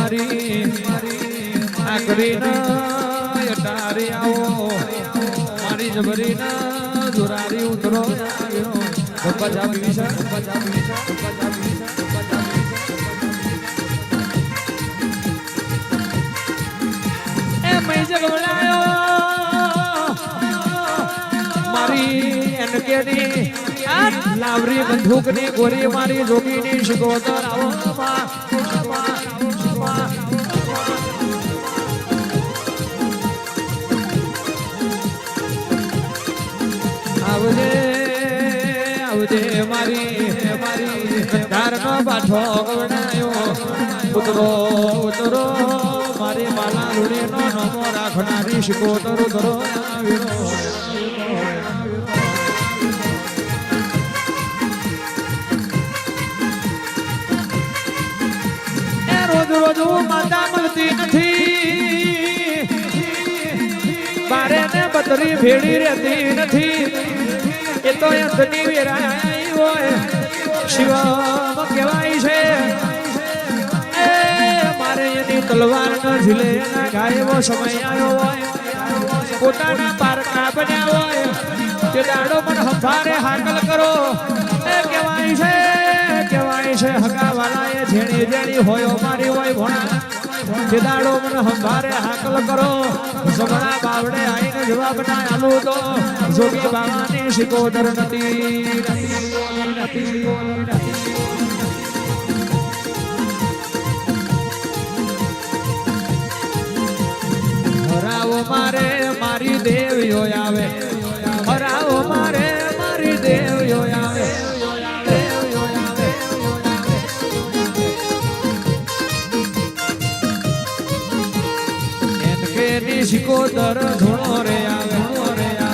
મારી આકરીના યટારી આવો મારી જબરીના દુરારી ઉતરો આવ્યો પજાબી વિશા એ મેં જગવડાયો મારી એનકેડી લાવરી બંદૂકની ગોરી મારી જોગીની શિકોતર આવો આવજે આવજે મારી ધારનો પાઠો ગવડાયો ઉતરો ઉતરો મારી બાલા રૂડીનો નમો રાખનારી શિકોતર ઉતરો આવ્યો રોજ માતા મળતી નથી બારે ને બતરી ભેડી રહેતી નથી એ તો અંતની વેરાઈ હોય શિવમ કહેવાય છે એ મારે એની તલવાર ન ઝીલે એના ગાયવો સમય આવ્યો હોય પોતાના પારકા બન્યા હોય તે દાડો પણ હંભારે હાકલ કરો એ કહેવાય છે હગાવાલા એ જેણી જેણી હોય મારી હોય ભોણા જે દાડો મને હંભારે હાકલ કરો સમણા બાવડે આઈને જવાબ ના આલું તો જોગી બાવાની શિકોતર નથી હરાવો મારે મારી દેવીઓ આવે હરાવો મારે મારી દેવીઓ આવે શિકોતર ધૂણો રે આવે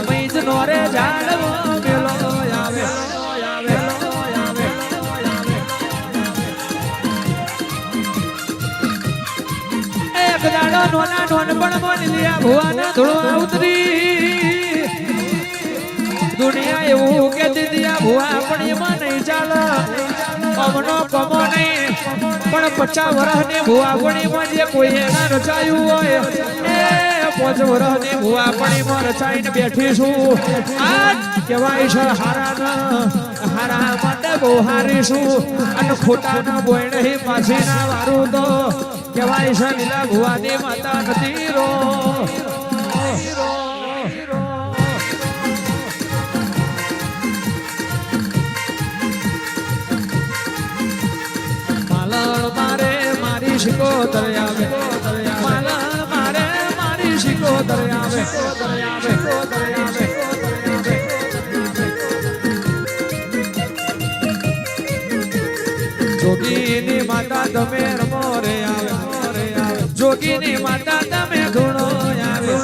મૈજનો રે જાડવો મેલો આવે એક દાડો નોના નોન પણ મોની લિયા ભુવાના ધૂણો ઉતરી દુનિયા એવું કે દીદિયા ભુવા પણ એમાં નહીં ચાલે અમનો કમો નહીં પણ 50 વર્ષની ભુવા પણીમાં જે કોઈ એના રચાયું હોય એ 5 વર્ષની ભુવા પણીમાં રચાઈને બેઠી છું આજ કહેવાય છે હારા માટે બહુ હારી છું અને ખોટાના બોય નહીં પાછી ના વારું તો કહેવાય છે લીલા ભુવાની માતા નથી રો શિકોતર આવે માલા મારે મારી શિકોતર આવે જોગીની માતા તમે રમો રે આવે જોગીની માતા તમે ધૂણો આવે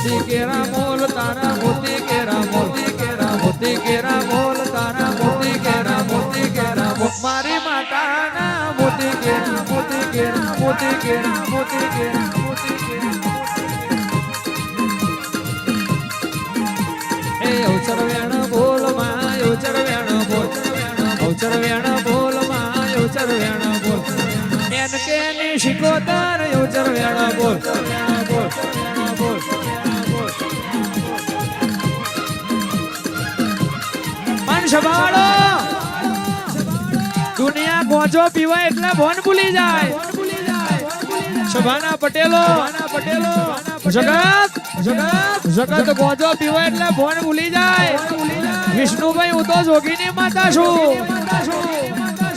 મોતી કેરા મોલ તારા મોતી કેરા મોતી કેરા મોલ તારા મોતી કેરા મારી માતાના મોતી કેરા એ અવસર વેણ બોલ માં અવસર વેણ બોલ અવસર વેણ બોલ માં અવસર વેણ બોલ એન કે ની શિકોતર અવસર વેણ બોલ સંભાળો દુનિયા ગોજો પીવાય એટલે ભોન ભૂલી જાય સભાના પટેલો જગત ગોજો પીવાય એટલે ભોન ભૂલી જાય વિષ્ણુભાઈ હું તો જોગીની માતા છું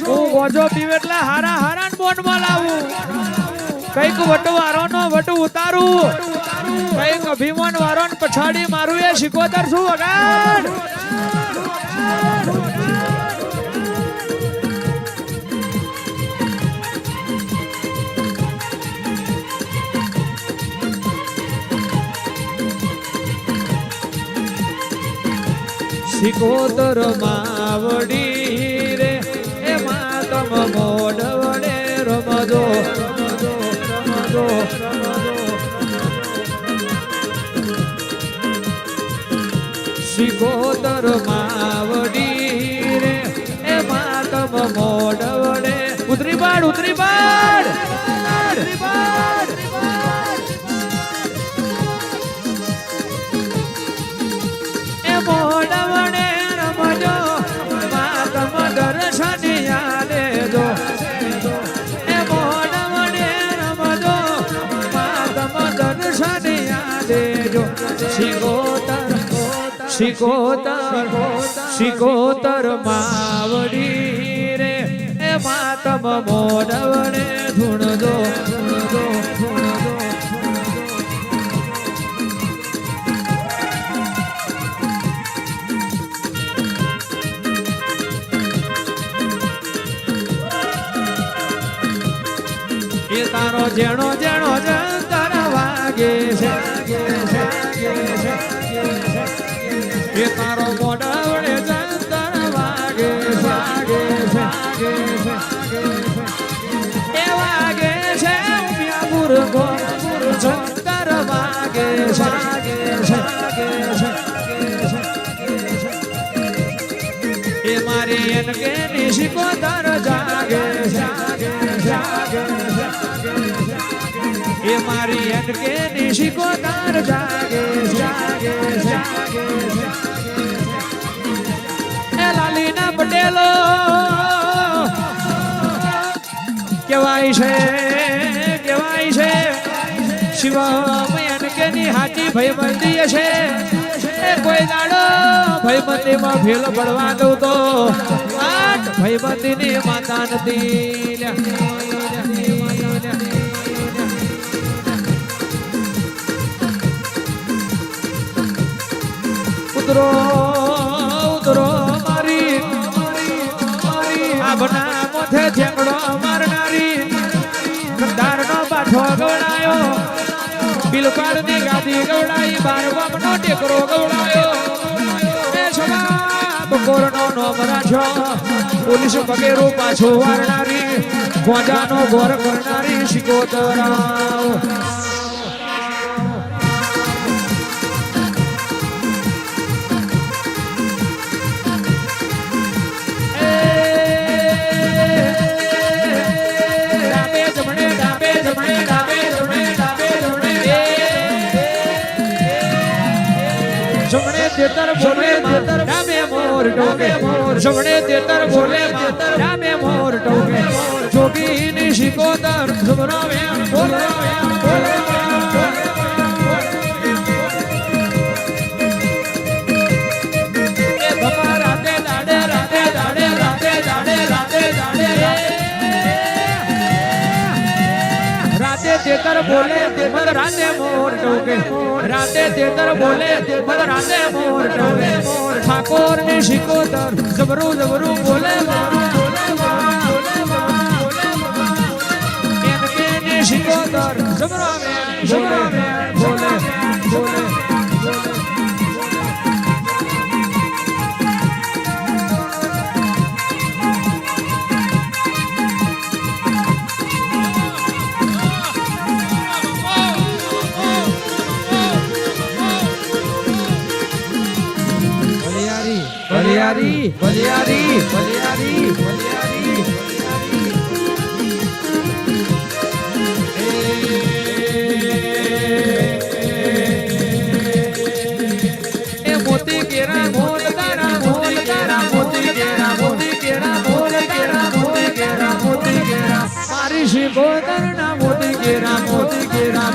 હું ગોજો પીવે એટલે હારા બોન માં લાવું કઈક વટવારો નો વટ ઉતારું કઈક અભિમાન વારો પછાડી મારું એ શિકોતર છું વગાડ શિકોતર માવડી રે એમાં તમ મોઢ વડે રમજો શિકોતર માવડી રે એ માતમ મોડવડે ઉતરી પાડ ઉતરી પાડ એ મોડવડે રમજો માતમ દર્શનિયા દેજો એ મોડવડે રમજો માતમ દર્શનિયા દેજો શિકોતર માવડી રે એ માતમ મોડવડે ધૂણજો એ તારો જેણો જેણો જંતર વાગે છે એ તારો મોડવડે જંતર વાગે એ વાગે છે ઉમિયા મુરગો જંતર વાગે એ મારી એનકે નિશિકોતર જાગે એ મારી એનકે નિશિકોતર જાગે એ લાલીના પટેલો કેવાય છે શિવમ એનકે ની હાથી ભયબંધી છે એ કોઈ દાડો ભયબંધીમાં ભેલ પડવા દઉં તો આઠ ભયબંધીની માતા નથી ઉતરો મારી આભના મોથે ઝેકડો મારનારી કંધારનો બાઠો ગવડાયો બિલકાળની ગાદી ગવડાઈ બારવમનો ટેકરો ગવડાયો એ છોડા બકોરનો નોમ રાખ્યો પોલીસ પગેરો પાછો વારનારી ગોજાનો ગોર કરનારી શિકોતરાવ તેતર બોલે રામે મોર ટોકે જમણે તેતર બોલે રામે મોર ટોકે જોગીની શિકોતર જમરાવે એ ભમા રાતે દાડે તેતર બોલે મદ રાતે મોર ટોકે રાતે તેતર બોલે મદ રાતે મોર ટોકે ઠાકોર ની શિકોતર જબરું બોલે એનકે ની શિકોતર જબરાવે બોલે બલિયારી એ મોતી કેરા મોલ તારા મોતી કેરા મારી શિકોતર ના મોતી કેરા